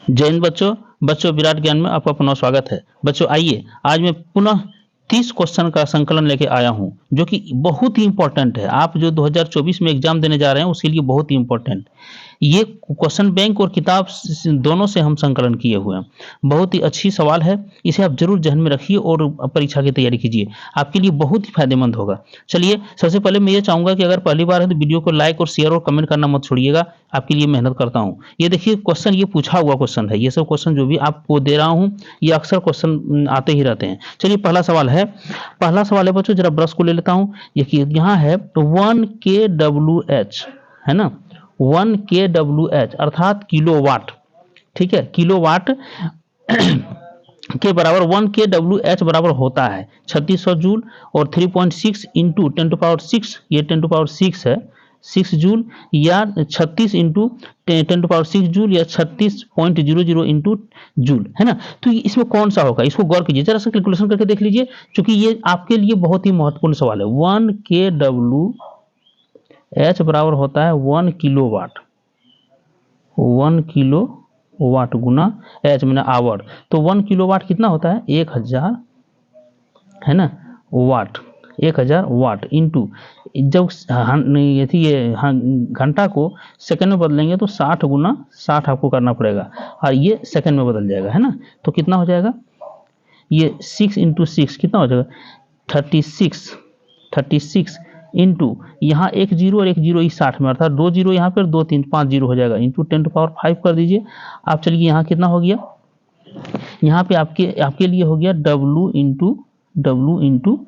जय हिंद बच्चों। विराट ज्ञान में आपका पुनः स्वागत है। बच्चों आइए, आज मैं पुनः 30 क्वेश्चन का संकलन लेके आया हूं, जो कि बहुत ही इंपॉर्टेंट है। आप जो 2024 में एग्जाम देने जा रहे हैं उसके लिए बहुत ही इंपॉर्टेंट। ये क्वेश्चन बैंक और किताब दोनों से हम संकलन किए हुए हैं। बहुत ही अच्छी सवाल है, इसे आप जरूर ध्यान में रखिए और परीक्षा की तैयारी कीजिए, आपके लिए बहुत ही फायदेमंद होगा। चलिए, सबसे पहले मैं ये चाहूंगा कि अगर पहली बार है तो वीडियो को लाइक और शेयर और कमेंट करना मत छोड़िएगा, आपके लिए मेहनत करता हूँ। ये देखिए क्वेश्चन, ये पूछा हुआ क्वेश्चन है। ये सब क्वेश्चन जो भी आपको दे रहा हूँ ये अक्सर क्वेश्चन आते ही रहते हैं। चलिए, पहला सवाल है बच्चों, जरा ब्रश को ले लेता हूँ। ये यहाँ है 1 kWh, है ना, 1 kWh अर्थात किलोवाट। ठीक है, किलोवाट के बराबर 1 kWh बराबर होता है 3600 जूल और 3.6 इंटू 10⁶, ये 10⁶ है 6 जूल, या 36 इंटू 10⁶ जूल, या 36.00 इंटू जूल, है ना। तो इसमें कौन सा होगा, इसको गौर कीजिए, जरा सा कैलकुलेशन करके देख लीजिए, क्योंकि ये आपके लिए बहुत ही महत्वपूर्ण सवाल है। 1 kWh बराबर होता है 1 किलोवाट, 1 किलोवाट गुना एच मैंने आवर, तो 1 किलोवाट कितना होता है 1000, है ना, वाट, 1000 वाट इंटू, जब ये घंटा को सेकंड में बदलेंगे तो 60 गुना 60 आपको करना पड़ेगा और ये सेकंड में बदल जाएगा, है ना। तो कितना हो जाएगा, ये 6 इंटू 6 कितना हो जाएगा 36 इंटू यहाँ एक जीरो और एक जीरो इस 60 में, अर्थात 2 जीरो यहाँ पर 2 3 5 जीरो हो जाएगा, इंटू 10⁵ कर दीजिए आप। चलिए, यहाँ कितना हो गया, यहाँ पे आपके लिए हो गया W इंटू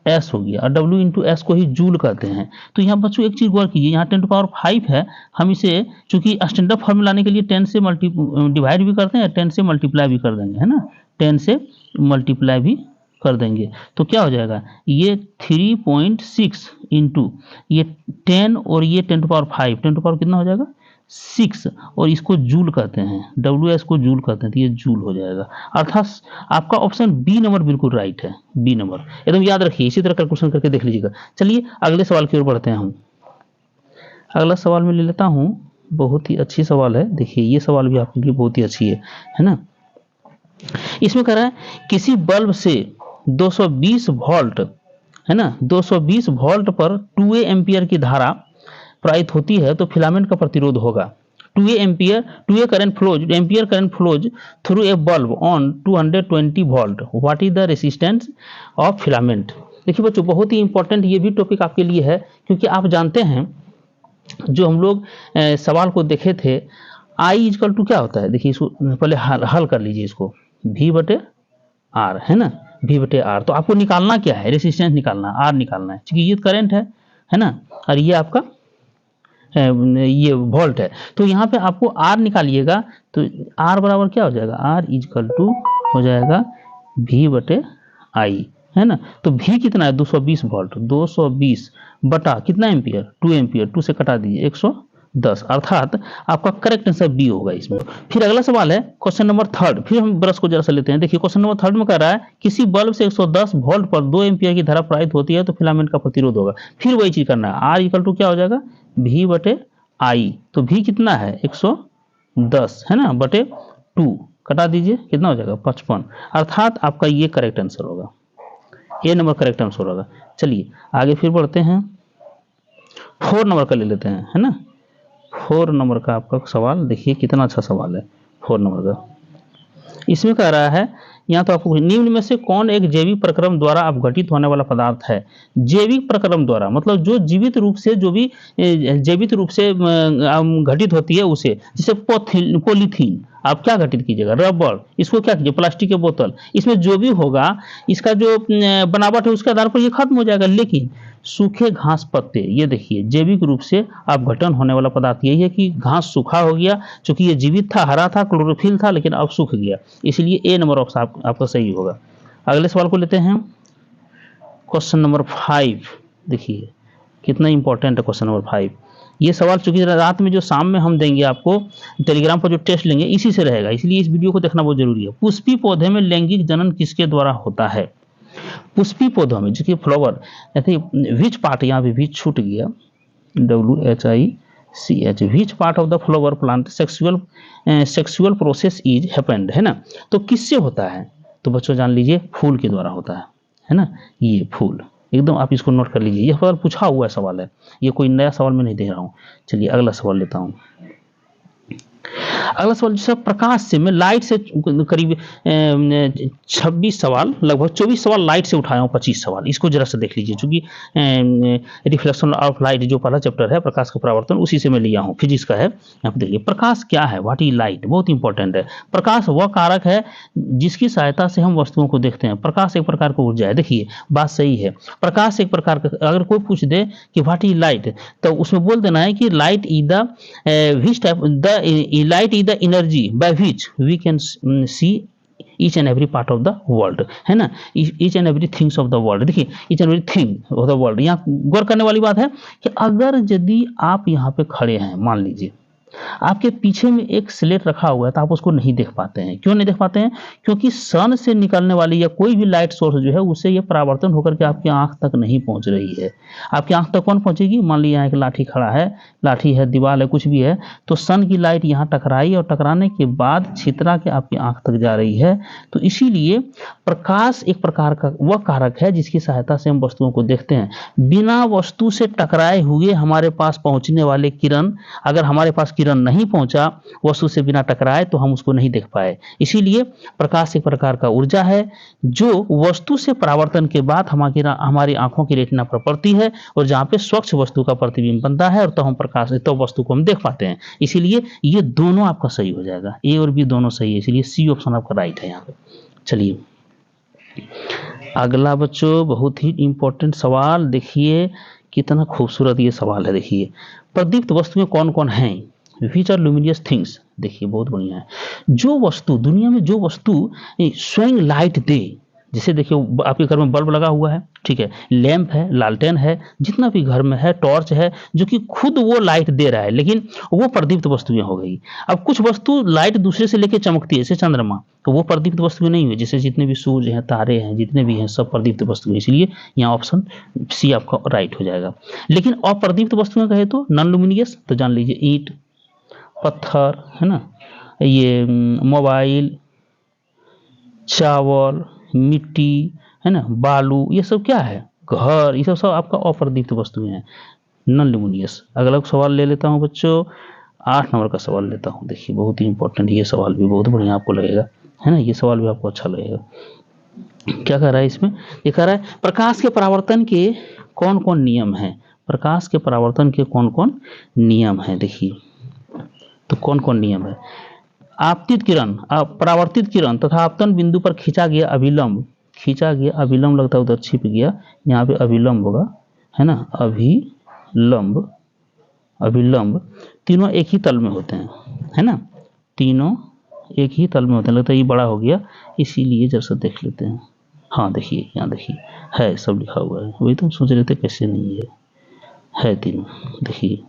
एस हो गया, और W इंटू एस को ही जूल कहते हैं। तो यहाँ बच्चों एक चीज गौर कीजिए, यहाँ 10⁵ है, हम इसे चूंकि स्टैंडर्ड फॉर्म लाने के लिए 10 से डिवाइड भी करते हैं, 10 से मल्टीप्लाई भी कर देंगे, है ना, 10 से मल्टीप्लाई भी कर देंगे। तो क्या हो जाएगा, ये 3.6 इंटू ये 10 और ये 10⁵, कितना हो जाएगा 6, और इसको जूल कहते हैं, WS को जूल कहते हैं, तो ये जूल हो जाएगा। अर्थात आपका ऑप्शन बी नंबर बिल्कुल राइट है, बी नंबर एकदम याद रखिए, इसी तरह कैलकुलेशन करके देख लीजिएगा। चलिए अगले सवाल की ओर बढ़ते हैं हम। अगला सवाल में ले लेता हूं, बहुत ही अच्छी सवाल है। देखिए ये सवाल भी आपके लिए बहुत ही अच्छी है ना। इसमें कह रहा है किसी बल्ब से 220 वोल्ट, है ना, 220 वोल्ट पर 2A एम्पियर की धारा प्रवाहित होती है तो फिलामेंट का प्रतिरोध होगा 2A current flows through a bulb on 220 volt, what is the resistance of filament. देखिए बच्चों, बहुत ही इंपॉर्टेंट ये भी टॉपिक आपके लिए है, क्योंकि आप जानते हैं जो हम लोग सवाल को देखे थे, आई इजकल टू क्या होता है। देखिए इसको पहले हल कर लीजिए, इसको V/R, है ना, V/R। तो आपको निकालना क्या है, रेसिस्टेंस निकालना, R निकालना है, क्योंकि ये करंट है ना, और ये आपका ये वोल्ट है। तो यहाँ पे आपको R निकालिएगा, तो R बराबर क्या हो जाएगा, R इजकल टू हो जाएगा V/I, है ना। तो V कितना है 220 वोल्ट, 220 बटा कितना एम्पियर 2 एम्पियर, 2 से कटा दीजिए 110, अर्थात आपका करेक्ट आंसर बी होगा इसमें। फिर अगला सवाल है क्वेश्चन नंबर 3, फिर हम ब्रश को जरा सा लेते हैं। देखिए क्वेश्चन नंबर 3 में कह रहा है किसी बल्ब से 110 वोल्ट पर 2 एम्पियर की धारा प्रवाहित होती है तो फिलामेंट का प्रतिरोध होगा। फिर वही चीज करना है, R इक्वल टू क्या हो जाएगा V/I, तो V कितना है 110, है ना, बटे 2 कटा दीजिए कितना हो जाएगा 55, अर्थात आपका ये करेक्ट आंसर होगा, ए नंबर करेक्ट आंसर होगा। चलिए आगे फिर बढ़ते हैं, 4 नंबर का ले लेते हैं, है ना। 4 नंबर का आपका सवाल देखिए कितना अच्छा सवाल है 4 नंबर का। इसमें कह रहा है यहाँ तो आपको निम्न में से कौन एक जैविक प्रक्रम द्वारा अपघटित होने वाला पदार्थ है। जैविक प्रक्रम द्वारा मतलब जो जीवित रूप से, जो भी जैविक रूप से घटित होती है उसे, जैसे पॉलीथीन, आप क्या घटित कीजिएगा, रबड़, इसको क्या कीजिए प्लास्टिक के बोतल, इसमें जो भी होगा इसका जो बनावट है उसके आधार पर ये खत्म हो जाएगा। लेकिन सूखे घास पत्ते, ये देखिए जैविक रूप से अपघटन होने वाला पदार्थ यही है कि घास सूखा हो गया, क्योंकि ये जीवित था, हरा था, क्लोरोफिल था, लेकिन अब सूख गया, इसलिए ए नंबर ऑप्शन आपका सही होगा। अगले सवाल को लेते हैं, क्वेश्चन नंबर 5। देखिए कितना इंपॉर्टेंट है क्वेश्चन नंबर 5। ये सवाल चूंकि रात में जो शाम में हम देंगे आपको टेलीग्राम पर जो टेस्ट लेंगे इसी से रहेगा, इसलिए इस वीडियो को देखना बहुत जरूरी है। पुष्पी पौधे में लैंगिक जनन किसके द्वारा होता है। पुष्पी पौधों में जो कि फ्लावर, विच पार्ट, यहाँ पे विच छूट गया, WHI CH, which part of the flower plant sexual process is happened, है ना। तो किससे होता है, तो बच्चों जान लीजिए फूल के द्वारा होता है ना। ये फूल एकदम आप इसको नोट कर लीजिए, यह सवाल पूछा हुआ सवाल है, ये कोई नया सवाल मैं नहीं दे रहा हूँ। चलिए अगला सवाल लेता हूँ। अगला सवाल जैसे प्रकाश से, मैं लाइट से करीब 26 सवाल, लगभग 24 सवाल लाइट से उठाया हूँ, 25 सवाल इसको जरा से देख लीजिए, चूंकि रिफ्लेक्शन ऑफ लाइट जो पहला चैप्टर है प्रकाश का परावर्तन, उसी से मैं लिया हूँ, फिजिक्स का है। यहाँ पे देखिए प्रकाश क्या है, व्हाट इज लाइट, बहुत इंपॉर्टेंट है। प्रकाश वह कारक है जिसकी सहायता से हम वस्तुओं को देखते हैं। प्रकाश एक प्रकार की ऊर्जा है, देखिए बात सही है। प्रकाश एक प्रकार का, अगर कोई पूछ दे कि व्हाट इज लाइट, तो उसमें बोल देना है कि light is the which type the light is the energy by which we can see each and every part of the world, है ना, each and every things of the world. देखिए each and every thing of the world, यहाँ गौर करने वाली बात है कि अगर यदि आप यहाँ पे खड़े हैं, मान लीजिए आपके पीछे में एक स्लेट रखा हुआ है, तो आप उसको नहीं देख पाते हैं। क्यों नहीं देख पाते हैं, क्योंकि सन से निकलने वाली या कोई भी लाइट सोर्स जो है उससे ये परावर्तन होकर के आपकी आंख तक नहीं पहुंच रही है। आपकी आंख तक कौन पहुंचेगी, मान लीजिए यहाँ एक लाठी खड़ा है, लाठी है, दीवार है, कुछ भी है, तो सन की लाइट यहाँ टकराई और टकराने के बाद छितरा के आपकी आंख तक जा रही है। तो इसीलिए प्रकाश एक प्रकार का वह कारक है जिसकी सहायता से हम वस्तुओं को देखते हैं। बिना वस्तु से टकराए हुए हमारे पास पहुंचने वाले किरण, अगर हमारे पास किरण नहीं पहुंचा वस्तु से बिना टकराए, तो हम उसको नहीं देख पाए। इसीलिए प्रकाश एक प्रकार का ऊर्जा है जो वस्तु से परावर्तन के बाद हमारी आंखों की रेटिना पर पड़ती है, और जहां पे स्वच्छ वस्तु का प्रतिबिंब बनता है, और तो हम प्रकाश तो वस्तु को हम देख पाते हैं। इसीलिए ये दोनों आपका सही हो जाएगा, ए और बी दोनों सही है, इसीलिए सी ऑप्शन आपका राइट है यहाँ पे। चलिए अगला बच्चों बहुत ही इंपॉर्टेंट सवाल, देखिए कितना खूबसूरत ये सवाल है। देखिए प्रदीप्त वस्तुएं कौन कौन हैं, विच आर लुमिनियस थिंग्स। देखिए बहुत बढ़िया है, जो वस्तु दुनिया में, जो वस्तु स्वयं लाइट दे, जैसे देखिए आपके घर में बल्ब लगा हुआ है, ठीक है, लैंप है, लालटेन है, जितना भी घर में है, टॉर्च है, जो कि खुद वो लाइट दे रहा है, लेकिन वो प्रदीप्त वस्तुएं हो गई। अब कुछ वस्तु लाइट दूसरे से लेके चमकती है, जैसे चंद्रमा, तो वो प्रदीप्त वस्तुएं नहीं हुई। जैसे जितने भी सूर्य हैं, तारे हैं, जितने भी हैं, सब प्रदीप्त वस्तुएं, इसलिए यहाँ ऑप्शन सी आपका राइट हो जाएगा। लेकिन अप्रदीप्त वस्तुएं कहे तो नॉन लुमिनियस, तो जान लीजिए ईंट, पत्थर, है ना, ये मोबाइल, चावल, मिट्टी, है ना, बालू, ये सब क्या है, घर, ये सब आपका अप्रदीप्त वस्तुएं हैं, नॉन लुमिनियस। अगला सवाल ले लेता हूं बच्चों, 8 नंबर का सवाल लेता हूं। देखिए बहुत ही इंपॉर्टेंट, ये सवाल भी बहुत बढ़िया आपको लगेगा, है ना, ये सवाल भी आपको अच्छा लगेगा। क्या कह रहा है इसमें, ये कह रहा है प्रकाश के परावर्तन के कौन कौन नियम हैं, प्रकाश के परावर्तन के कौन कौन नियम हैं। देखिए तो कौन कौन नियम है, आपतित किरण, परावर्तित किरण तथा आपतन बिंदु पर खींचा गया अभिलंब, खींचा गया अभिलंब, लगता है उधर छिप गया, यहाँ पे अभिलंब होगा, है ना, अभिलंब, अभिलंब तीनों एक ही तल में होते हैं, है ना, तीनों एक ही तल में होते हैं। लगता है ये बड़ा हो गया, इसीलिए जैसा देख लेते हैं। हाँ देखिए यहाँ देखिए है, सब लिखा हुआ है, वही तो हम सोच रहे थे कैसे नहीं है तीनों। देखिए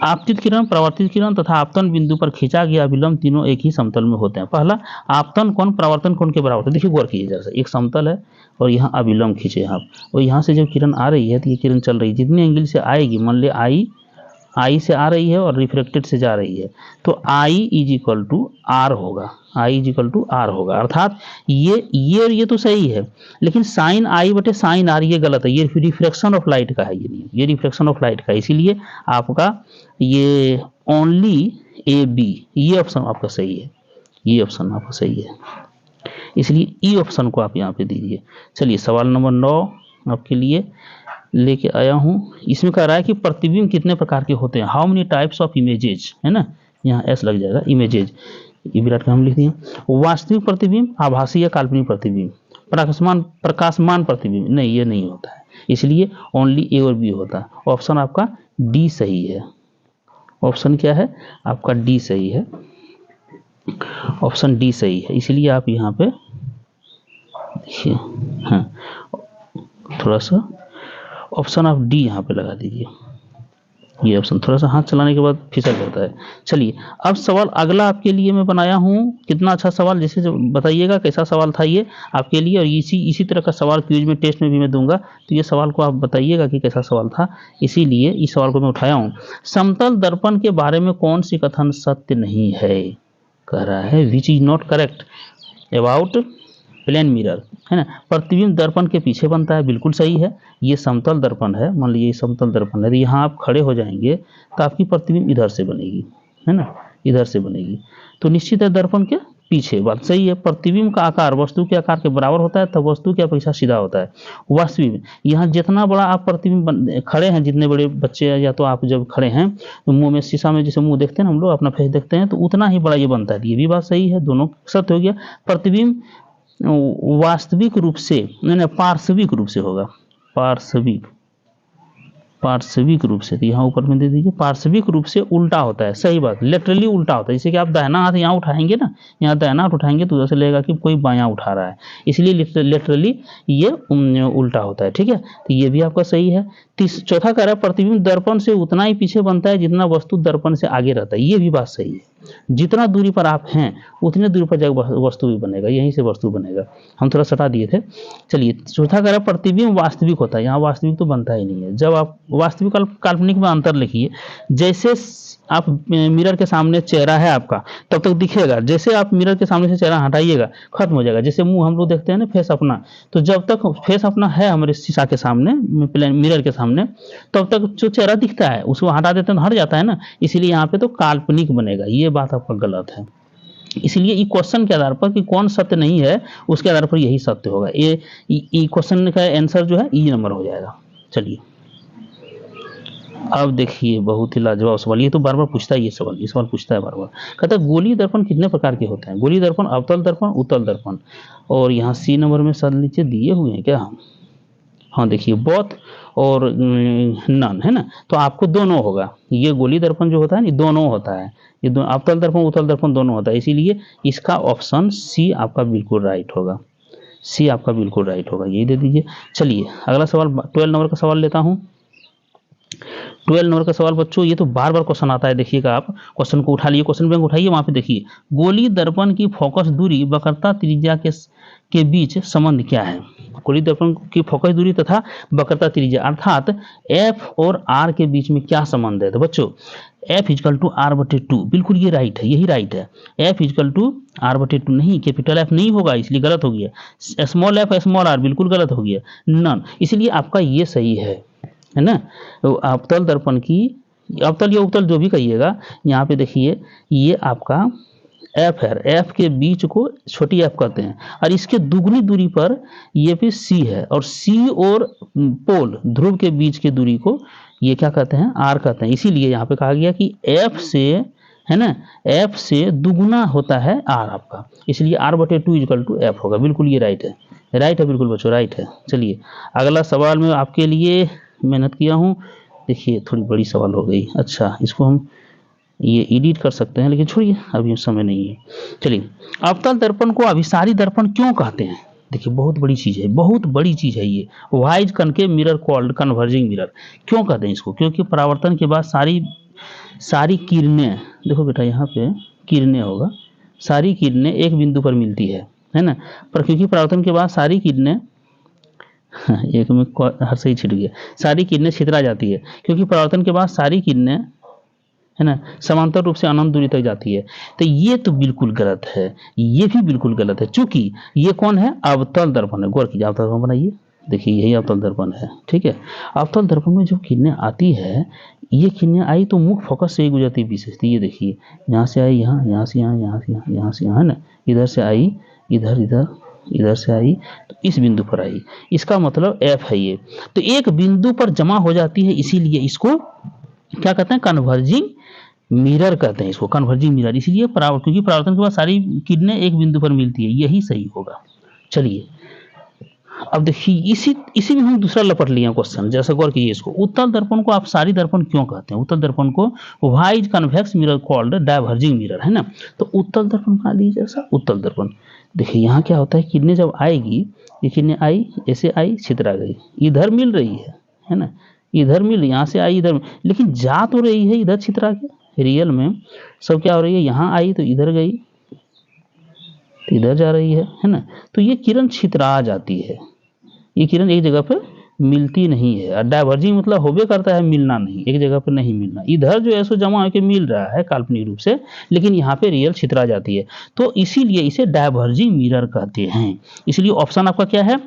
आपतित किरण, परावर्तित किरण तथा आपतन बिंदु पर खींचा गया अभिलंब तीनों एक ही समतल में होते हैं। पहला आपतन कोण, परावर्तन कोण के बराबर, देखिए गौर कीजिए जरा, एक समतल है और यहाँ अभिलंब खींचे आप, और यहाँ से जब किरण आ रही है तो ये किरण चल रही है, जितने एंगल से आएगी, मान लिया आई से आ रही है और रिफ्लेक्टेड से जा रही है, तो I is equal to are होगा, I is equal to are होगा। अर्थात ये तो सही है, लेकिन साइन आई बटे साइन आर ये गलत है, ये रिफ्लेक्शन ऑफ लाइट का है, ये रिफ्लेक्शन ऑफ लाइट का, इसीलिए आपका ये ओनली ए बी, ये ऑप्शन आपका सही है, ये ऑप्शन आपका सही है, इसलिए ई ऑप्शन को आप यहाँ पे दीजिए। चलिए सवाल नंबर 9 आपके लिए लेके आया हूँ। इसमें कह रहा है कि प्रतिबिंब कितने प्रकार के होते हैं, how many types of images, है ना, यहाँ एस लग जाएगा, इमेजेज, ये विराट का हम लिख दिए। वास्तविक प्रतिबिंब, आभासी या काल्पनिक प्रतिबिंब, प्रकाशमान प्रतिबिंब, नहीं ये नहीं होता है, इसलिए ओनली ए और बी होता है। ऑप्शन आपका डी सही है, ऑप्शन क्या है आपका डी सही है, ऑप्शन डी सही है, इसलिए आप यहाँ पे देखिए, हाँ थोड़ा सा ऑप्शन ऑफ डी यहाँ पे लगा दीजिए, ये ऑप्शन, थोड़ा सा हाथ चलाने के बाद फिसल जाता है। चलिए अब सवाल अगला आपके लिए मैं बनाया हूँ, कितना अच्छा सवाल, जैसे बताइएगा कैसा सवाल था ये आपके लिए, और इसी तरह का सवाल क्विज में टेस्ट में भी मैं दूंगा, तो ये सवाल को आप बताइएगा कि कैसा सवाल था, इसीलिए इस सवाल को मैं उठाया हूँ। समतल दर्पण के बारे में कौन सी कथन सत्य नहीं है, कह रहा है which is not correct about plane mirror, है ना। प्रतिबिंब दर्पण के पीछे बनता है, बिल्कुल सही है। ये समतल दर्पण है, मान लीजिए समतल दर्पण है, तो यहाँ आप खड़े हो जाएंगे तो आपकी प्रतिबिंब इधर से बनेगी, है ना, इधर से बनेगी, तो निश्चित है दर्पण के पीछे, बात सही है। प्रतिबिंब का आकार वस्तु के आकार के बराबर होता है, तब वस्तु की अपेक्षा सीधा होता है। वास्तविक में यहाँ जितना बड़ा आप प्रतिबिंब खड़े हैं, जितने बड़े बच्चे या तो आप जब खड़े हैं तो मुंह में शीशा में जैसे मुंह देखते हैं हम लोग अपना फेस देखते हैं, तो उतना ही बड़ा ये बनता है, ये भी बात सही है, दोनों सत्य हो गया। प्रतिबिंब वास्तविक रूप से नहीं, पार्श्विक रूप से होगा, पार्श्विक रूप से, तो यहाँ ऊपर में दे दीजिए, पार्श्विक रूप से उल्टा होता है, सही बात, लेटरली उल्टा होता है। जैसे कि आप दाहिना हाथ यहाँ उठाएंगे ना, यहाँ दाहिना हाथ उठाएंगे तो जैसे लगेगा कि कोई बायां उठा रहा है, इसलिए लेटरली ये उल्टा होता है, ठीक है, तो ये भी आपका सही है। चौथा कह रहा है प्रतिबिंब दर्पण से उतना ही पीछे बनता है जितना वस्तु दर्पण से आगे रहता है, ये भी बात सही है। जितना दूरी पर आप हैं उतने दूरी पर जाकर वस्तु भी बनेगा, यहीं से वस्तु बनेगा, हम थोड़ा सटा दिए थे। चलिए चौथा कह रहा है प्रतिबिंब वास्तविक होता है, यहाँ वास्तविक तो बनता ही नहीं है। जब आप वास्तविक और काल्पनिक में अंतर लिखिए, जैसे आप मिरर के सामने चेहरा है आपका तब तक दिखेगा, जैसे आप मिरर के सामने से चेहरा हटाइएगा खत्म हो जाएगा। जैसे मुंह हम लोग देखते हैं ना फेस अपना, तो जब तक फेस अपना है हमारे शीशा के सामने, मिरर के सामने, तब तक जो चेहरा दिखता है उसको हटा देते हैं तो हट जाता है ना, इसीलिए यहाँ पे तो काल्पनिक बनेगा, ये बात आपका गलत है। इसलिए ई क्वेश्चन के आधार पर कि कौन सत्य नहीं है उसके आधार पर यही सत्य होगा, ये क्वेश्चन का आंसर जो है ई नंबर हो जाएगा। चलिए अब देखिए बहुत ही लाजवाब सवाल, ये तो बार बार पूछता है, ये सवाल पूछता है बार बार, कहता है गोलीय दर्पण कितने प्रकार के होते हैं। गोलीय दर्पण, अवतल दर्पण, उत्तल दर्पण, और यहाँ सी नंबर में सर नीचे दिए हुए हैं क्या, हाँ देखिए बोथ और नन, है ना, तो आपको दोनों होगा। ये गोलीय दर्पण जो होता है ना दोनों होता है, ये दोनों अवतल दर्पण उत्तल दर्पण दोनों होता है, इसीलिए इसका ऑप्शन सी आपका बिल्कुल राइट होगा, सी आपका बिल्कुल राइट होगा, यही दे दीजिए। चलिए अगला सवाल 12 नंबर का सवाल लेता हूँ। 12 नंबर का सवाल बच्चों, ये तो बार बार क्वेश्चन आता है, देखिएगा आप क्वेश्चन को उठा लिए, क्वेश्चन बैंक उठाइए, वहां पे देखिए गोलीय दर्पण की फोकस दूरी वक्रता त्रिज्या के बीच संबंध क्या है। गोलीय दर्पण की फोकस दूरी तथा वक्रता त्रिज्या अर्थात एफ और आर के बीच में क्या संबंध है। तो बच्चों एफ इजकल टू आर बटे 2, बिल्कुल ये राइट है, यही राइट है। एफ इजकल टू आर बटे 2 नहीं, कैपिटल एफ नहीं होगा इसलिए गलत हो गया। स्मॉल एफ स्मॉल आर बिल्कुल गलत हो गया, नन, इसलिए आपका ये सही है ना। तो अवतल दर्पण की, अवतल या उत्तल जो भी कहिएगा, यहाँ पे देखिए ये आपका एफ है, एफ के बीच को छोटी एफ कहते हैं, और इसके दुगनी दूरी पर ये भी सी है, और सी और पोल ध्रुव के बीच की दूरी को ये क्या कहते हैं, आर कहते हैं। इसीलिए यहाँ पे कहा गया कि एफ से, है ना, एफ से दुगुना होता है आर आपका, इसलिए आर बटे 2 इक्वल टू एफ होगा, बिल्कुल ये राइट है, राइट है बिल्कुल बच्चों, राइट है। चलिए अगला सवाल में आपके लिए मेहनत किया हूँ, देखिए थोड़ी बड़ी सवाल हो गई, अच्छा इसको हम ये एडिट कर सकते हैं, लेकिन छोड़िए अभी समय नहीं है। चलिए अवतल दर्पण को अभिसारी दर्पण क्यों कहते हैं। देखिए बहुत बड़ी चीज है, बहुत बड़ी चीज है ये। Wise concave mirror called converging mirror, क्यों कहते हैं इसको, क्योंकि परावर्तन के बाद सारी किरणें, देखो बेटा यहाँ पे किरणें होगा, सारी किरणें एक बिंदु पर मिलती है ना, पर क्योंकि परावर्तन के बाद सारी किरणें एक में हर से ही छिट गया, सारी किरणें छितरा जाती है, क्योंकि परावर्तन के बाद सारी किरणें, है ना, समांतर रूप से अनंत दूरी तक जाती है। तो ये तो बिल्कुल गलत है, ये भी बिल्कुल गलत है, चूंकि ये कौन है, अवतल दर्पण है। गौर कीजिए, अवतल दर्पण बनाइए, देखिए यही अवतल दर्पण है, ठीक है। अवतल दर्पण में जो किरणें आती है, ये किरणें आई तो मुख्य फोकस से ही गुजरती है विशेषता, ये देखिए यहाँ से आई यहाँ, यहाँ से यहाँ, यहाँ से यहाँ, यहाँ से यहाँ, है ना, इधर से आई इधर, इधर से आई तो इस बिंदु पर आई, इसका मतलब एफ है ये। तो एक बिंदु पर जमा हो जाती है, इसीलिए इसको क्या कहते हैं, कन्वर्जिंग मिरर कहते हैं, इसको कन्वर्जिंग मिरर। इसलिए क्योंकि परावर्तन के बाद सारी किरणें एक बिंदु पर मिलती है, यही सही होगा। चलिए अब देखिए इसी में हम दूसरा लपट लिया क्वेश्चन, जैसा गौर कीजिए इसको। उत्तल दर्पण को आप सारी दर्पण क्यों कहते हैं। उत्तल दर्पण को wise convex mirror called diverging mirror, है ना। तो उत्तल दर्पण बना लीजिए जैसा उत्तल दर्पण। देखिए यहाँ क्या होता है, किरणें जब आएगी, ये किरणें आई ऐसे आई छितरा गई, इधर मिल रही है ना, इधर मिल, यहाँ से आई इधर, लेकिन जा तो रही है इधर छितरा के, रियल में सब क्या हो रही है, यहाँ आई तो इधर गई, तो इधर जा रही है ना। तो ये किरण छितरा जाती है, ये किरण एक जगह पर मिलती नहीं है। डाइवर्जिंग मतलब होबे करता है मिलना नहीं, एक जगह पर नहीं मिलना। इधर जो है सो जमा होकर मिल रहा है काल्पनिक रूप से, लेकिन यहाँ पे रियल छितरा जाती है, तो इसीलिए इसे डाइवर्जिंग मिरर कहते हैं। इसलिए ऑप्शन आपका क्या है,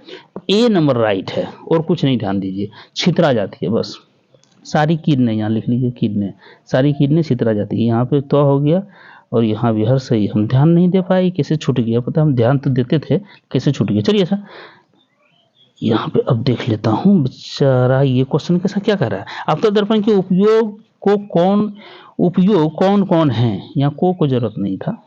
ए नंबर राइट है, और कुछ नहीं, ध्यान दीजिए, छितरा जाती है बस। सारी किरणें यहाँ लिख लीजिए, किरणें, सारी किरणें छितरा जाती है। यहाँ पे तो हो गया, और यहाँ भी हर सही, हम ध्यान नहीं दे पाए, कैसे छूट गया पता, हम ध्यान तो देते थे, कैसे छूट गया। चलिए अच्छा, यहाँ पे अब देख लेता हूँ बेचारा ये क्वेश्चन कैसा क्या कर रहा है। अवतल दर्पण के उपयोग कौन कौन है, यहाँ को जरूरत नहीं था।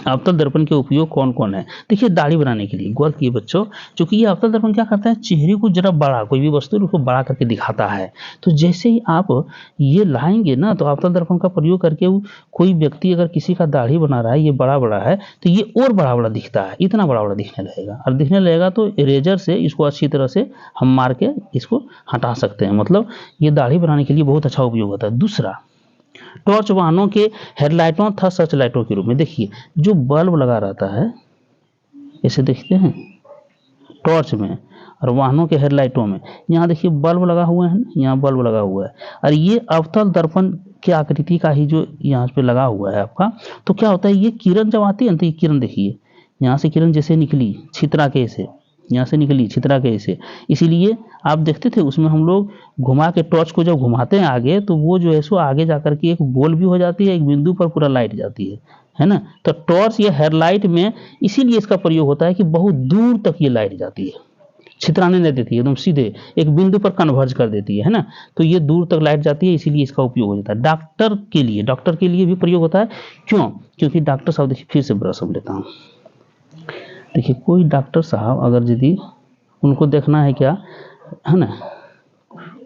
अवतल दर्पण के उपयोग कौन कौन है, देखिए दाढ़ी बनाने के लिए, गौर किए बच्चों, क्योंकि ये अवतल दर्पण क्या करता है, चेहरे को जरा बड़ा, कोई भी वस्तु उसको बड़ा करके दिखाता है। तो जैसे ही आप ये लाएंगे ना, तो अवतल दर्पण का प्रयोग करके कोई व्यक्ति अगर किसी का दाढ़ी बना रहा है, ये बड़ा बड़ा है, तो ये और बड़ा बड़ा दिखता है, इतना बड़ा बड़ा दिखने लगेगा, और दिखने लगेगा तो इरेजर से इसको अच्छी तरह से हम मार के इसको हटा सकते हैं। मतलब ये दाढ़ी बनाने के लिए बहुत अच्छा उपयोग होता है। दूसरा, टॉर्च वाहनों के हेडलाइटों तथा सर्च लाइटों के रूप में, देखिए जो बल्ब लगा रहता है, इसे देखते हैं टॉर्च में और वाहनों के हेडलाइटों में, यहाँ देखिए बल्ब लगा हुआ है, यहाँ बल्ब लगा हुआ है, और ये अवतल दर्पण की आकृति का ही जो यहाँ पे लगा हुआ है आपका। तो क्या होता है, ये किरण जब आती है ना, तो ये किरण देखिए, यहाँ से किरण जैसे निकली छितरा के से, यहाँ से निकली छितरा के ऐसे, इसीलिए आप देखते थे उसमें हम लोग घुमा के टॉर्च को जब घुमाते हैं आगे, तो वो जो है सो आगे जाकर के एक गोल भी हो जाती है, एक बिंदु पर पूरा लाइट जाती है ना। तो टॉर्च या हेडलाइट में इसीलिए इसका प्रयोग होता है कि बहुत दूर तक ये लाइट जाती है, छितराने नहीं देती है, एकदम सीधे एक बिंदु पर कन्वर्ज कर देती है ना। तो ये दूर तक लाइट जाती है, इसीलिए इसका उपयोग हो जाता है। डॉक्टर के लिए भी प्रयोग होता है, क्यों, क्योंकि डॉक्टर साहब, देखिए फिर से ब्रश अब लेता हूँ, देखिए कोई डॉक्टर साहब अगर यदि उनको देखना है क्या है ना,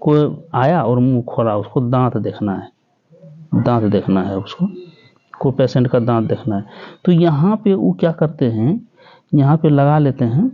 कोई आया और मुंह खोला, उसको दांत देखना है उसको, कोई पेशेंट का दांत देखना है, तो यहाँ पे वो क्या करते हैं, यहाँ पे लगा लेते हैं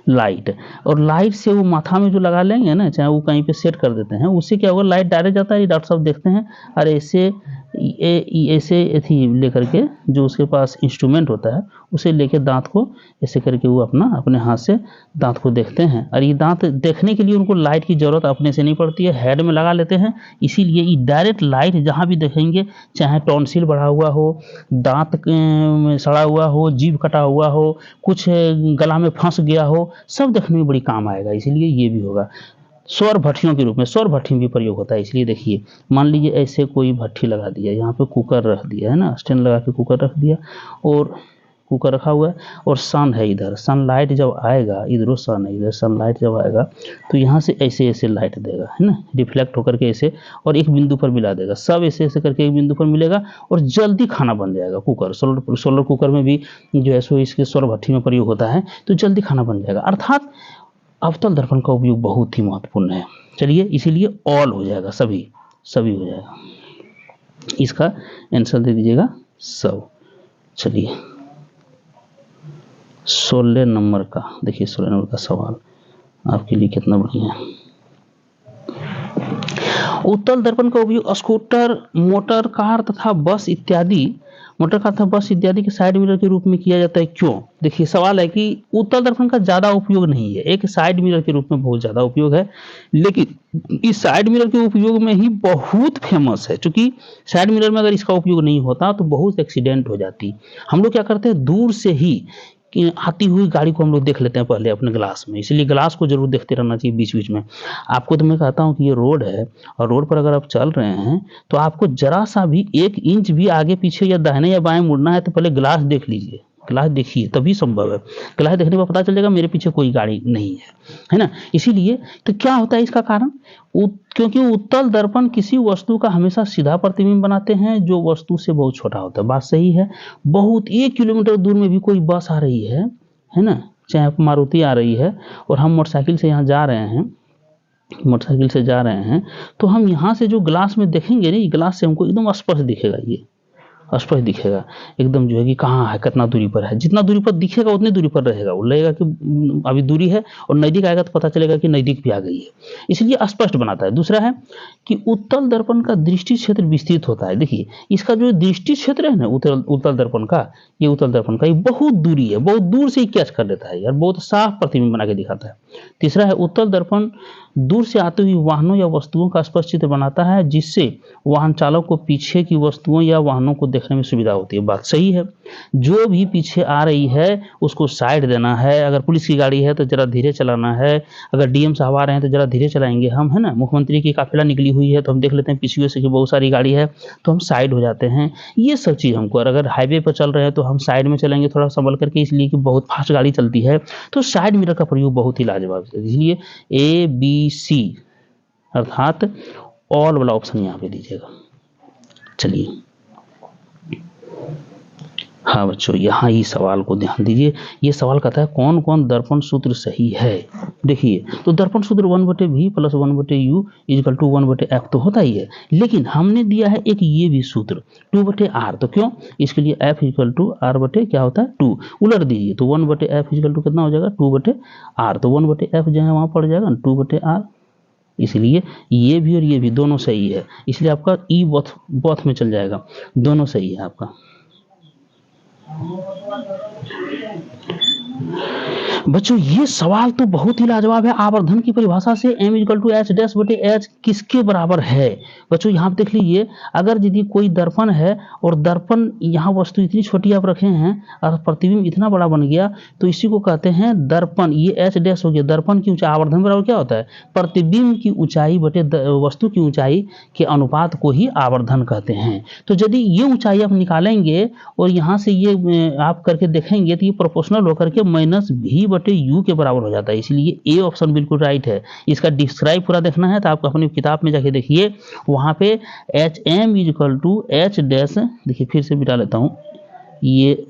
लाइट, और लाइट से वो माथा में जो लगा लेंगे ना, चाहे वो कहीं पे सेट कर देते हैं, उससे क्या होगा, लाइट डायरेक्ट जाता है। डॉक्टर साहब देखते हैं, और ऐसे ऐसे लेकर के जो उसके पास इंस्ट्रूमेंट होता है, उसे लेके दांत को ऐसे करके वो अपने हाथ से दांत को देखते हैं। और ये दांत देखने के लिए उनको लाइट की जरूरत अपने से नहीं पड़ती है, हेड में लगा लेते हैं। इसीलिए ये डायरेक्ट लाइट जहाँ भी देखेंगे, चाहे टॉन्सिल बढ़ा हुआ हो, दांत में सड़ा हुआ हो, जीभ कटा हुआ हो, कुछ गला में फंस गया हो, सब देखने में बड़ी काम आएगा। इसीलिए ये भी होगा। सौर भट्टियों के रूप में, सौर भट्टी भी प्रयोग होता है। इसलिए देखिए, मान लीजिए ऐसे कोई भट्टी लगा दिया, यहाँ पे कुकर रख दिया है ना, स्टैंड लगा के कुकर रख दिया, और कुकर रखा हुआ है, और सन है इधर, सनलाइट जब आएगा, इधरों सन है, इधर सनलाइट जब आएगा, तो यहाँ से ऐसे ऐसे लाइट देगा है ना, रिफ्लेक्ट होकर के ऐसे, और एक बिंदु पर मिला देगा, सब ऐसे ऐसे करके एक बिंदु पर मिलेगा, और जल्दी खाना बन जाएगा। कुकर, सोलर कुकर में भी जो है सो इसके सौर भट्टी में प्रयोग होता है, तो जल्दी खाना बन जाएगा। अर्थात अवतल दर्पण का उपयोग बहुत ही महत्वपूर्ण है। चलिए, इसीलिए ऑल हो जाएगा, सभी हो जाएगा। इसका आंसर दे दीजिएगा सब। चलिए 16 नंबर का, देखिए 16 नंबर का सवाल आपके लिए कितना बढ़िया है। उत्तल दर्पण का उपयोग स्कूटर, मोटर कार तथा बस इत्यादि के साइड मिरर के रूप में किया जाता है। क्यों? देखिए सवाल है कि उत्तल दर्पण का ज्यादा उपयोग नहीं है, एक साइड मिरर के रूप में बहुत ज्यादा उपयोग है, लेकिन इस साइड मिरर के उपयोग में ही बहुत फेमस है। क्योंकि साइड मिरर में अगर इसका उपयोग नहीं होता तो बहुत एक्सीडेंट हो जाती। हम लोग क्या करते हैं, दूर से ही कि आती हुई गाड़ी को हम लोग देख लेते हैं पहले अपने ग्लास में, इसलिए ग्लास को जरूर देखते रहना चाहिए बीच बीच में। आपको तो मैं कहता हूँ कि ये रोड है, और रोड पर अगर आप चल रहे हैं तो आपको जरा सा भी 1 इंच भी आगे पीछे या दाहिने या बाएं मुड़ना है तो पहले ग्लास देख लीजिए, ग्लास देखिए, तभी संभव है। ग्लास देखने पर पता चलेगा मेरे पीछे कोई गाड़ी नहीं है ना। इसीलिए तो क्या होता है इसका कारण, क्योंकि उत्तल दर्पण किसी वस्तु का हमेशा सीधा प्रतिबिंब बनाते हैं जो वस्तु से बहुत छोटा होता है। बात सही है। बहुत 1 किलोमीटर दूर में भी कोई बस आ रही है ना, चाहे मारुति आ रही है, और हम मोटरसाइकिल से यहाँ जा रहे हैं, तो हम यहाँ से जो ग्लास में देखेंगे ना, ग्लास से हमको एकदम स्पष्ट दिखेगा, ये स्पष्ट दिखेगा एकदम, जो है कि कहाँ है, कितना दूरी पर है। जितना दूरी पर दिखेगा उतनी दूरी पर रहेगा, वो लगेगा कि अभी दूरी है, और नज़दीक आएगा तो पता चलेगा कि नज़दीक भी आ गई है, इसलिए स्पष्ट बनाता है। दूसरा है कि उत्तल दर्पण का दृष्टि क्षेत्र विस्तृत होता है। देखिए इसका जो दृष्टि क्षेत्र है ना उत्तल दर्पण का, ये उत्तल दर्पण का ये बहुत दूरी है, बहुत दूर से ही कैच कर लेता है यार, बहुत साफ प्रतिबिंब बना के दिखाता है। तीसरा है उत्तल दर्पण दूर से आते हुए वाहनों या वस्तुओं का स्पष्ट चित्र बनाता है, जिससे वाहन चालक को पीछे की वस्तुओं या वाहनों को देखने में सुविधा होती है। बात सही है, जो भी पीछे आ रही है उसको साइड देना है। अगर पुलिस की गाड़ी है तो जरा धीरे चलाना है, अगर डीएम साहब आ रहे हैं तो जरा धीरे चलाएंगे हम, है ना। मुख्यमंत्री की काफिला निकली हुई है तो हम देख लेते हैं पीछे से कि बहुत सारी गाड़ी है तो हम साइड हो जाते हैं। ये सब चीज़ हमको, और अगर हाईवे पर चल रहे हैं तो हम साइड में चलेंगे थोड़ा संभल करके, इसलिए कि बहुत फास्ट गाड़ी चलती है, तो साइड मिरर का प्रयोग बहुत ही लाजवाब है। इसलिए ABC अर्थात ऑल वाला ऑप्शन यहाँ पे दीजिएगा। चलिए हाँ बच्चों, यहाँ ही सवाल को ध्यान दीजिए। ये सवाल कहता है कौन कौन दर्पण सूत्र सही है। देखिए तो दर्पण सूत्र 1/v + 1/u = 1/f तो होता ही है, लेकिन हमने दिया है एक ये भी सूत्र 2/r। तो क्यों, इसके लिए f = r/ क्या होता है 2, उलट दीजिए तो 1/f = कितना हो जाएगा 2/r। तो 1/f जो है वहाँ पड़ जाएगा 2/r, इसलिए ये भी और ये भी दोनों सही है, इसलिए आपका ई बोथ में चल जाएगा, दोनों सही है आपका। बच्चों ये सवाल तो बहुत ही लाजवाब है। आवर्धन की परिभाषा से m = h' किसके बराबर है। बच्चों यहाँ पे देख लीजिए, अगर यदि कोई दर्पण है और दर्पण यहाँ वस्तु इतनी छोटी आप रखे हैं और प्रतिबिंब इतना बड़ा बन गया, तो इसी को कहते हैं दर्पण। ये h' हो गया, दर्पण की ऊंचाई। आवर्धन बराबर क्या होता है, प्रतिबिंब की ऊंचाई बटे वस्तु की ऊंचाई के अनुपात को ही आवर्धन कहते हैं। तो यदि ये ऊंचाई आप निकालेंगे और यहाँ से ये आप करके देखेंगे तो ये प्रोपोर्शनल होकर के -v/u के बराबर हो जाता है, इसलिए ए ऑप्शन बिल्कुल राइट है। इसका डिस्क्राइब पूरा देखना है तो आपको अपनी किताब में जाके देखिए, वहाँ पे HM = h', देखिए फिर से मिटा लेता हूँ, ये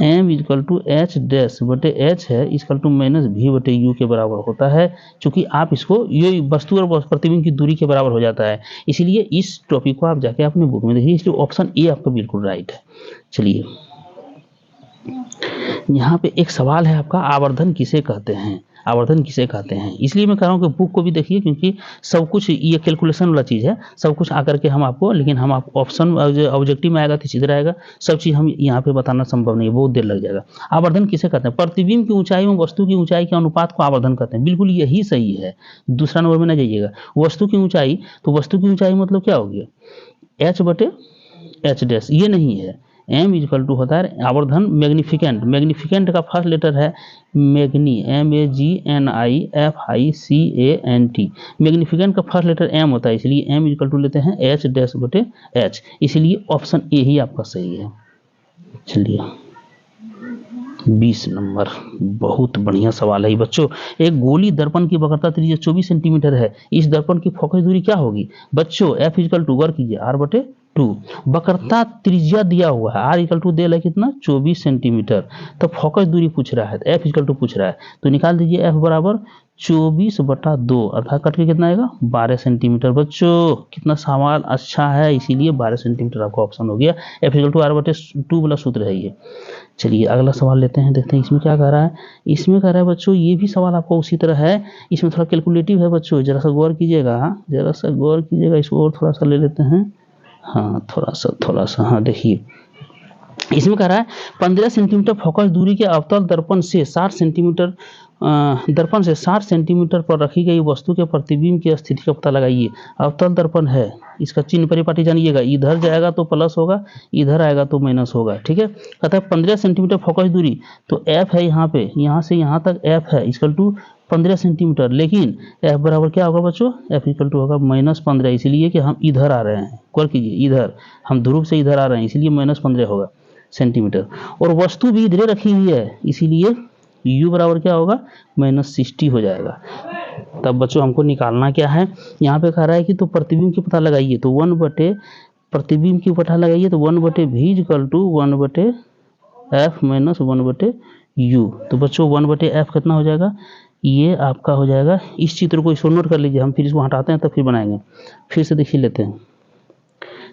m = h'/h है, इसका टू -v/u के बराबर होता है। चूंकि आप इसको ये वस्तु और प्रतिबिंब की दूरी के बराबर हो जाता है, इसलिए इस टॉपिक को आप जाके अपने बुक में देखिए, इसलिए ऑप्शन ए आपका बिल्कुल राइट है। चलिए यहाँ पे एक सवाल है आपका, आवर्धन किसे कहते हैं, आवर्धन किसे कहते हैं। इसलिए मैं कह रहा हूँ कि बुक को भी देखिए, क्योंकि सब कुछ ये कैलकुलेशन वाला चीज़ है, सब कुछ आकर के हम आपको, लेकिन हम आप ऑप्शन ऑब्जेक्टिव में आएगा तो सीधे रहेगा, सब चीज़ हम यहाँ पे बताना संभव नहीं है, बहुत देर लग जाएगा। आवर्धन किसे कहते हैं, प्रतिबिंब की ऊंचाई में वस्तु की ऊंचाई के अनुपात को आवर्धन कहते हैं, बिल्कुल यही सही है। दूसरा नंबर में ना जाइएगा, वस्तु की ऊंचाई, तो वस्तु की ऊंचाई मतलब क्या हो गया h/h', ये नहीं है। m = होता है आवर्धन मैग्निफिकेंट, मैग्निफिकेंट का फर्स्ट लेटर है मैग्नी, MAGNIFICANT, मैग्निफिकेंट का फर्स्ट लेटर m होता है, इसलिए m = लेते हैं h'/h, इसलिए ऑप्शन ए ही आपका सही है। चलिए 20 नंबर, बहुत बढ़िया सवाल है बच्चों। एक गोली दर्पण की वक्रता त्रिज्या 24 सेंटीमीटर है, इस दर्पण की फोकस दूरी क्या होगी बच्चों, f = गौर कीजिए r/2, वक्रता त्रिज्या दिया हुआ है, r = दे है कितना 24 सेंटीमीटर, तो फोकस दूरी पूछ रहा है, f = पूछ रहा है, तो निकाल दीजिए f = 24/2, अर्थात कट के कितना आएगा 12 सेंटीमीटर। बच्चों कितना सवाल अच्छा है, इसीलिए 12 सेंटीमीटर आपका ऑप्शन हो गया, f = r/2 वाला सूत्र है ये। चलिए अगला सवाल लेते हैं, देखते हैं इसमें क्या कह रहा है। इसमें कह रहा है बच्चों, ये भी सवाल आपको उसी तरह है, इसमें थोड़ा कैलकुलेटिव है बच्चों, जरा सा गौर कीजिएगा, जरा सा गौर कीजिएगा, इसको और थोड़ा सा ले लेते हैं, हाँ थोड़ा सा हाँ देखिए, इसमें कह रहा है 15 सेंटीमीटर फोकस दूरी के अवतल दर्पण से 60 सेंटीमीटर पर रखी गई वस्तु के प्रतिबिंब की स्थिति का पता लगाइए। अवतल दर्पण है, इसका चिन्ह परिपाटी जानिएगा, इधर जाएगा तो प्लस होगा, इधर आएगा तो माइनस होगा, ठीक है। कहता है 15 सेंटीमीटर फोकस दूरी, तो f है यहाँ पे, यहाँ से यहाँ तक f है = 15 सेंटीमीटर, लेकिन f बराबर क्या होगा बच्चों, f = होगा -15, इसलिए कि हम इधर आ रहे हैं, गौर कीजिए, इधर हम ध्रुव से इधर आ रहे हैं, इसलिए -15 होगा सेंटीमीटर, और वस्तु भी इधर रखी हुई है, इसीलिए u बराबर क्या होगा -60 हो जाएगा। तब बच्चों हमको निकालना क्या है, यहाँ पे कह रहा है कि तो प्रतिबिंब की पता लगाइए, तो 1/प्रतिबिंब की पता लगाइए, तो 1/v = 1/f - 1/u, तो बच्चों 1/f कितना हो जाएगा, ये आपका हो जाएगा, इस चित्र को इसको नोट कर लीजिए, हम फिर इसको हटाते हैं तब फिर बनाएंगे, फिर से देखिए लेते हैं।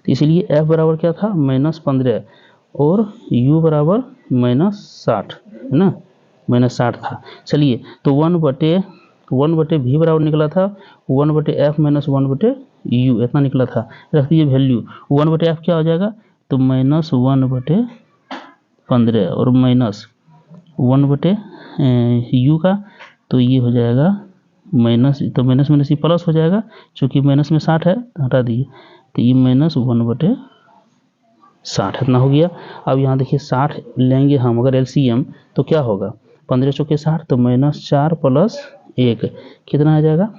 तो इसलिए एफ बराबर क्या था -15 और यू बराबर -60 है ना, -60 था। चलिए तो 1/1/v बराबर निकला था 1/f - 1/u इतना निकला था। रख दीजिए वैल्यू 1/f क्या हो जाएगा तो -1/15 और -1/u का तो ये हो जाएगा माइनस, तो माइनस माइनस ये प्लस हो जाएगा, चूंकि माइनस में 60 है तो हटा दिए, तो ये -1/60 इतना हो गया। अब यहाँ देखिए 60 लेंगे हम अगर एलसीएम तो क्या होगा 15 चौके 60 तो -4 + 1 कितना आ जाएगा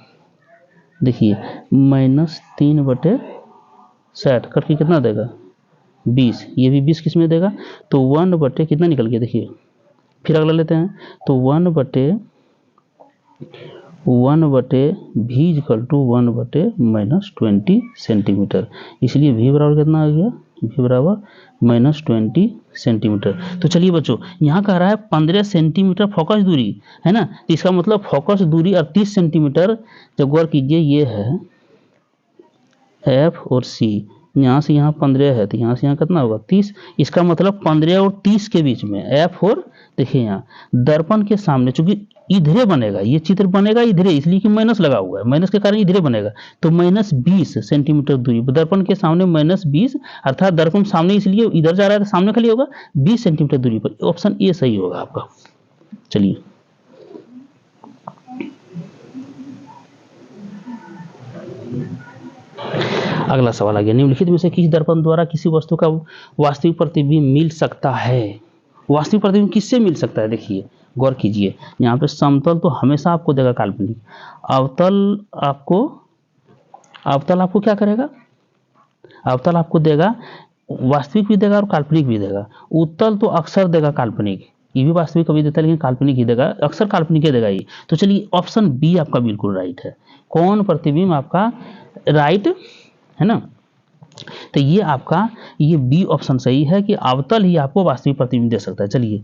देखिए -3/60 करके कितना देगा 20, ये भी 20 किस में देगा तो 1/ कितना निकल गया देखिए, फिर अगला लेते हैं तो 1/1/v = 1/-20 सेंटीमीटर, इसलिए v बराबर कितना आ गया v बराबर -20 सेंटीमीटर। तो चलिए बच्चों यहाँ कह रहा है 15 सेंटीमीटर फोकस दूरी है ना, तो इसका मतलब फोकस दूरी 38 सेंटीमीटर। जब गौर कीजिए ये है F और C, यहाँ से यहाँ 15 है तो यहाँ से यहाँ कितना होगा 30, इसका मतलब 15 और 30 के बीच में F और देखिए यहाँ दर्पण के सामने, चूंकि इधरे बनेगा ये चित्र बनेगा इधरे, इसलिए कि माइनस लगा हुआ है, माइनस के कारण इधरे बनेगा, तो -20 सेंटीमीटर दूरी दर्पण के सामने -20 अर्थात दर्पण सामने इसलिए इधर जा रहा है तो सामने खाली होगा 20 सेंटीमीटर दूरी पर, ऑप्शन ए सही होगा आपका। चलिए अगला सवाल आ गया, निम्नलिखित में से किस दर्पण द्वारा किसी वस्तु का वास्तविक प्रतिबिंब मिल सकता है। वास्तविक प्रतिबिंब किससे मिल सकता है देखिए गौर कीजिए, यहाँ पे समतल तो हमेशा आपको देगा काल्पनिक, अवतल आपको क्या करेगा, अवतल आपको देगा वास्तविक भी देगा और काल्पनिक भी देगा। उत्तल तो अक्सर देगा काल्पनिक, ये भी वास्तविक कभी देता है लेकिन काल्पनिक ही देगा, अक्सर काल्पनिक ही देगा ये। तो चलिए ऑप्शन बी आपका बिल्कुल राइट है, कौन प्रतिबिंब आपका राइट है ना, तो ये आपका ये बी ऑप्शन सही है कि अवतल ही आपको वास्तविक प्रतिबिंब दे सकता है। चलिए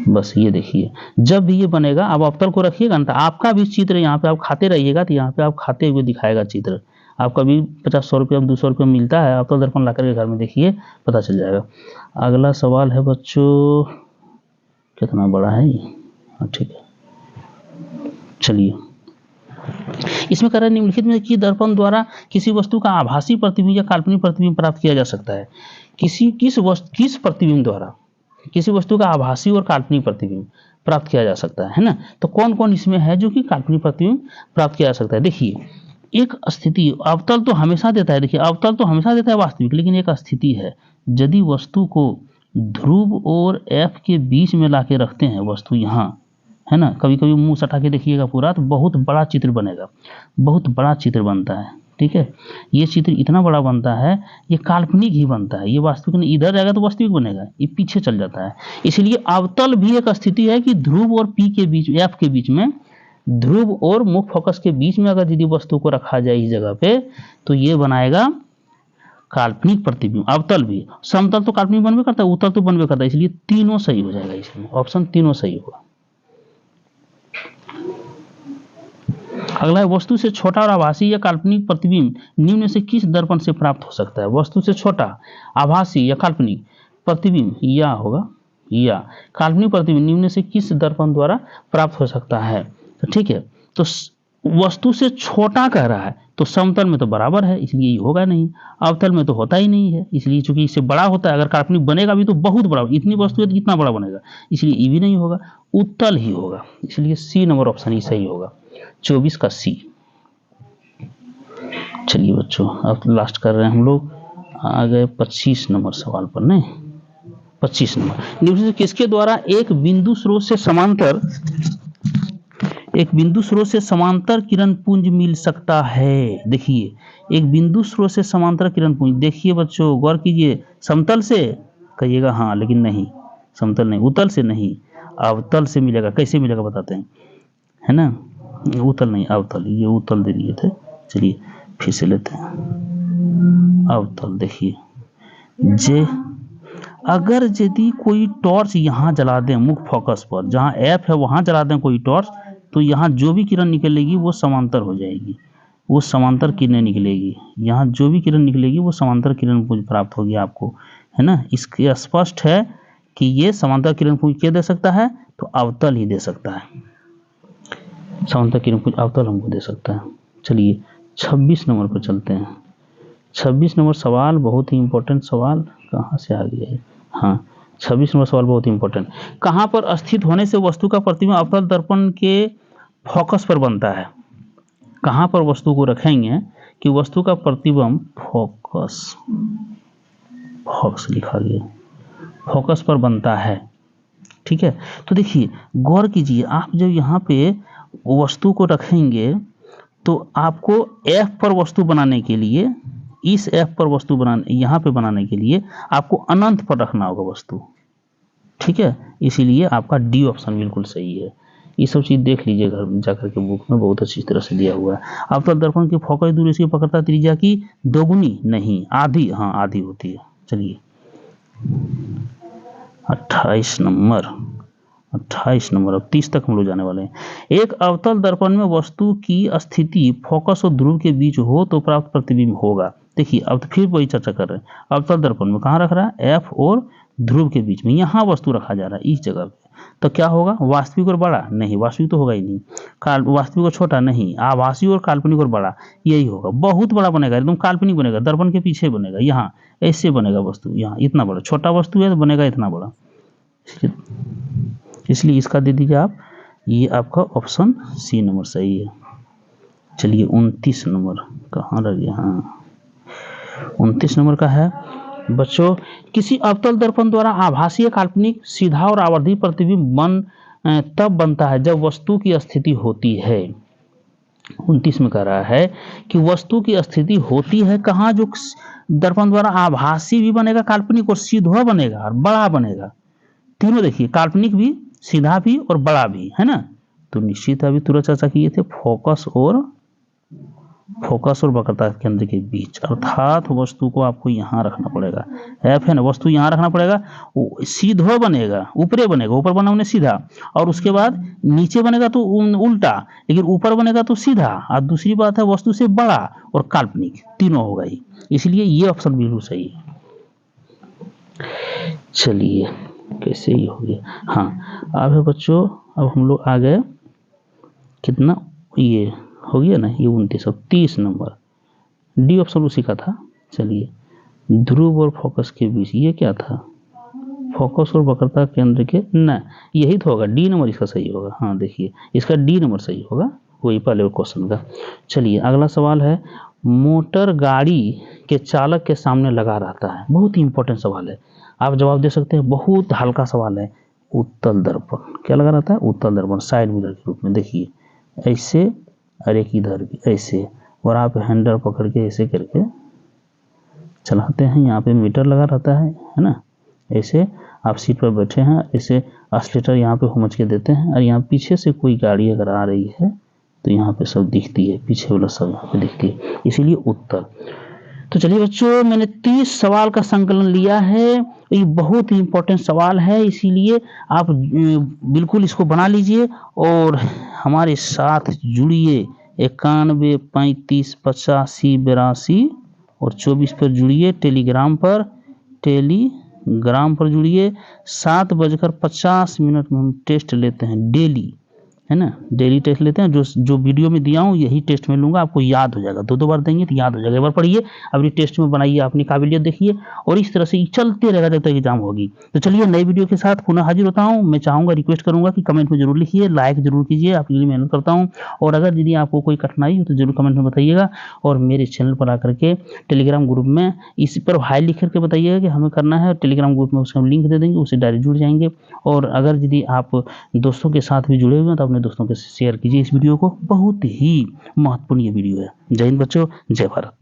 बस ये देखिए जब भी ये बनेगा आप अवतल को रखिएगा ना, तो आपका भी चित्र यहाँ पे आप खाते रहिएगा, तो यहाँ पे आप खाते हुए दिखाएगा चित्र, आपका भी 50-100 रुपया 200 रुपया मिलता है, अवतल दर्पण ला करके घर में देखिए पता चल जाएगा। अगला सवाल है बच्चों, कितना बड़ा है ये, हाँ ठीक है, चलिए इसमें कह रहा है निम्नलिखित में कि दर्पण द्वारा किसी वस्तु का आभासी प्रतिबिंब या काल्पनिक प्रतिबिंब प्राप्त किया जा सकता है। किस प्रतिबिंब द्वारा किसी वस्तु का आभासी और काल्पनिक प्रतिबिंब प्राप्त किया जा सकता है ना, तो कौन कौन इसमें है जो कि काल्पनिक प्रतिबिंब प्राप्त किया जा सकता है। देखिए एक स्थिति, अवतल तो हमेशा देता है, देखिए अवतल तो हमेशा देता है वास्तविक, लेकिन एक स्थिति है यदि वस्तु को ध्रुव और F के बीच में लाके रखते हैं वस्तु यहाँ है ना, कभी कभी मुंह सटा के देखिएगा पूरा तो बहुत बड़ा चित्र बनेगा, बहुत बड़ा चित्र बनता है, ठीक है, ये चित्र इतना बड़ा बनता है, ये काल्पनिक ही बनता है, ये वास्तविक नहीं, इधर जाएगा तो वास्तविक बनेगा, ये पीछे चल जाता है। इसलिए अवतल भी एक स्थिति है कि ध्रुव और P के बीच F के बीच में, ध्रुव और मुख्य फोकस के बीच में अगर यदि वस्तु को रखा जाए इस जगह पे तो ये बनाएगा काल्पनिक प्रतिबिंब। अवतल भी, समतल तो काल्पनिक बनबे करता है, उत्तल तो बनबे करता है, इसलिए तीनों सही हो जाएगा, इसमें ऑप्शन तीनों सही होगा। अगला है वस्तु से छोटा और आभासी या काल्पनिक प्रतिबिंब निम्न से किस दर्पण से प्राप्त हो सकता है। वस्तु से छोटा, आभासी या काल्पनिक प्रतिबिंब या होगा या काल्पनिक प्रतिबिंब निम्न से किस दर्पण द्वारा प्राप्त हो सकता है। तो ठीक है, तो वस्तु से छोटा कह रहा है तो समतल में तो बराबर है, इसलिए ये होगा नहीं, अवतल में तो होता ही नहीं है, इसलिए चूंकि इससे बड़ा होता है, अगर काल्पनिक बनेगा भी तो बहुत बड़ा, इतनी वस्तु है तो कितना बड़ा बनेगा, इसलिए ये भी नहीं होगा, उत्तल ही होगा, इसलिए सी नंबर ऑप्शन ही सही होगा, 24 का सी। चलिए बच्चों अब लास्ट कर रहे हैं हम लोग, आ गए 25 नंबर सवाल पर, नहीं 25 नंबर, निम्न से किसके द्वारा एक बिंदु स्रोत से समांतर किरण पुंज मिल सकता है। देखिए एक बिंदु स्रोत से समांतर किरण पुंज, देखिए बच्चों गौर कीजिए, समतल से कहिएगा हाँ, लेकिन नहीं समतल नहीं, उत्तल से नहीं, अवतल से मिलेगा। कैसे मिलेगा बताते हैं, है ना, उत्तल नहीं अवतल, ये उत्तल दे दिए थे, चलिए फिर से लेते हैं अवतल। देखिए अगर यदि कोई टॉर्च यहाँ जला दें मुख्य फोकस पर, जहाँ एफ है वहाँ जला दें कोई टॉर्च, तो यहाँ जो भी किरण निकलेगी वो समांतर हो जाएगी, वो समांतर किरणें निकलेगी। यहाँ जो भी किरण निकलेगी वो समांतर किरण पुंज प्राप्त होगी आपको, है ना। इसके स्पष्ट है कि ये समांतर किरण पुंज क्या दे सकता है, तो अवतल ही दे सकता है, समांतर किरण पुंज अवतल हमको दे सकता है। चलिए 26 नंबर पर चलते हैं। 26 नंबर सवाल बहुत ही इंपॉर्टेंट सवाल, कहाँ से आ गया है, हाँ 26 नंबर सवाल बहुत ही इंपॉर्टेंट। कहाँ पर स्थित होने से वस्तु का प्रतिबिंब अवतल दर्पण के फोकस पर बनता है। कहाँ पर वस्तु को रखेंगे कि वस्तु का प्रतिबिंब फोकस लिखा गया, फोकस पर बनता है, ठीक है। तो देखिए गौर कीजिए, आप जब यहाँ पे वस्तु को रखेंगे तो आपको F पर वस्तु बनाने के लिए, इस F पर वस्तु बनाने, यहाँ पे बनाने के लिए आपको अनंत पर रखना होगा वस्तु, ठीक है। इसीलिए आपका डी ऑप्शन बिल्कुल सही है। ये सब चीज देख लीजिए घर जाकर के, बुक में बहुत अच्छी तरह से दिया हुआ है। अवतल दर्पण की फोकस दूरी इसकी वक्रता त्रिज्या की दोगुनी नहीं, आधी, हाँ आधी होती है। चलिए 28 नंबर, अब 30 तक हम लोग जाने वाले हैं। एक अवतल दर्पण में वस्तु की स्थिति फोकस और ध्रुव के बीच हो तो प्राप्त प्रतिबिंब होगा। देखिए अब तो फिर वही चर्चा कर रहे हैं, अवतल दर्पण में कहाँ रख रहा है, एफ और ध्रुव के बीच में, यहाँ वस्तु रखा जा रहा है इस जगह पे, तो क्या होगा, वास्तविक और बड़ा नहीं, वास्तविक तो होगा ही नहीं, वास्तविक और छोटा नहीं, आभासी और काल्पनिक और बड़ा, यही होगा। बहुत बड़ा बनेगा, एकदम काल्पनिक बनेगा, दर्पण के पीछे बनेगा, यहाँ ऐसे बनेगा वस्तु, यहाँ इतना बड़ा, छोटा वस्तु है तो बनेगा इतना बड़ा, इसलिए इसका दे दीजिए आप, ये आपका ऑप्शन सी नंबर सही है। चलिए 29 नंबर कहाँ रह गया, हाँ 29 नंबर का है बच्चों, किसी अवतल दर्पण द्वारा आभासीय काल्पनिक सीधा और आवर्धी प्रतिबिंब तब बनता है जब वस्तु की स्थिति होती है। 29 में कह रहा है कि वस्तु की स्थिति होती है कहाँ, जो दर्पण द्वारा आभासी भी बनेगा, काल्पनिक और सीधा बनेगा और बड़ा बनेगा, तीनों देखिए, काल्पनिक भी, सीधा भी और बड़ा भी, है ना। तो निश्चित अभी तुरंत चर्चा किए थे, फोकस और वक्रता केंद्र के बीच, अर्थात वस्तु को आपको यहाँ रखना पड़ेगा, एफ है ना, वस्तु यहाँ रखना पड़ेगा, सीधा बनेगा, ऊपरे बनेगा, ऊपर बना उन्हें सीधा, और उसके बाद नीचे बनेगा तो उल्टा, लेकिन ऊपर बनेगा तो सीधा, और दूसरी बात है वस्तु से बड़ा और काल्पनिक, तीनों होगा ही, इसलिए ये ऑप्शन बिल्कुल सही है। चलिए कैसे ही हो गया, हाँ अब है बच्चों, अब हम लोग आ गए कितना, ये हो गया ना, ये 29, 30 नंबर, डी ऑप्शन उसी का था। चलिए ध्रुव और फोकस के बीच, ये क्या था, फोकस और वक्रता केंद्र के, न यही तो होगा, डी नंबर इसका सही होगा, हाँ देखिए इसका डी नंबर सही होगा, वही पहले क्वेश्चन का। चलिए अगला सवाल है, मोटर गाड़ी के चालक के सामने लगा रहता है, बहुत ही इंपॉर्टेंट सवाल है, आप जवाब दे सकते हैं, बहुत हल्का सवाल है। उत्तल दर्पण क्या लगा रहता है, उत्तल दर्पण साइड मिरर के रूप में, देखिए ऐसे और एक इधर भी ऐसे, और आप हैंडल पकड़ के ऐसे करके चलाते हैं, यहाँ पे मीटर लगा रहता है ना, ऐसे आप सीट पर बैठे हैं, ऐसे एक्सीलरेटर यहाँ पे हुमच के देते हैं, और यहाँ पीछे से कोई गाड़ी अगर आ रही है तो यहाँ पे सब दिखती है, पीछे वाला सब यहाँ पे दिखती है, इसीलिए उत्तल। तो चलिए बच्चों, मैंने 30 सवाल का संकलन लिया है, ये बहुत ही इंपॉर्टेंट सवाल है, इसीलिए आप बिल्कुल इसको बना लीजिए और हमारे साथ जुड़िए। 91 35 85 82 और 24 पर जुड़िए, टेलीग्राम पर जुड़िए। 7:50 में हम टेस्ट लेते हैं डेली, है ना, डेली टेस्ट लेते हैं, जो वीडियो में दिया हूँ यही टेस्ट में लूंगा, आपको याद हो जाएगा, 2 बार देंगे तो याद हो जाएगा, एक बार पढ़िए, अपनी टेस्ट में बनाइए, अपनी काबिलियत देखिए, और इस तरह से चलते रहेगा जब तक एग्जाम होगी। तो चलिए नई वीडियो के साथ पुनः हाजिर होता हूँ। मैं चाहूँगा, रिक्वेस्ट करूँगा कि कमेंट में जरूर लिखिए, लाइक जरूर कीजिए, आपके लिए मेहनत करता हूँ, और अगर यदि आपको कोई कठिनाई हो तो जरूर कमेंट में बताइएगा, और मेरे चैनल पर आकर के टेलीग्राम ग्रुप में इस पर हाई लिख करके बताइएगा कि हमें करना है, टेलीग्राम ग्रुप में उसका लिंक दे देंगे, उससे डायरेक्ट जुड़ जाएंगे। और अगर यदि आप दोस्तों के साथ भी जुड़े हुए हैं तो अपने दोस्तों के शेयर कीजिए इस वीडियो को, बहुत ही महत्वपूर्ण ये वीडियो है। जय हिंद बच्चों, जय भारत।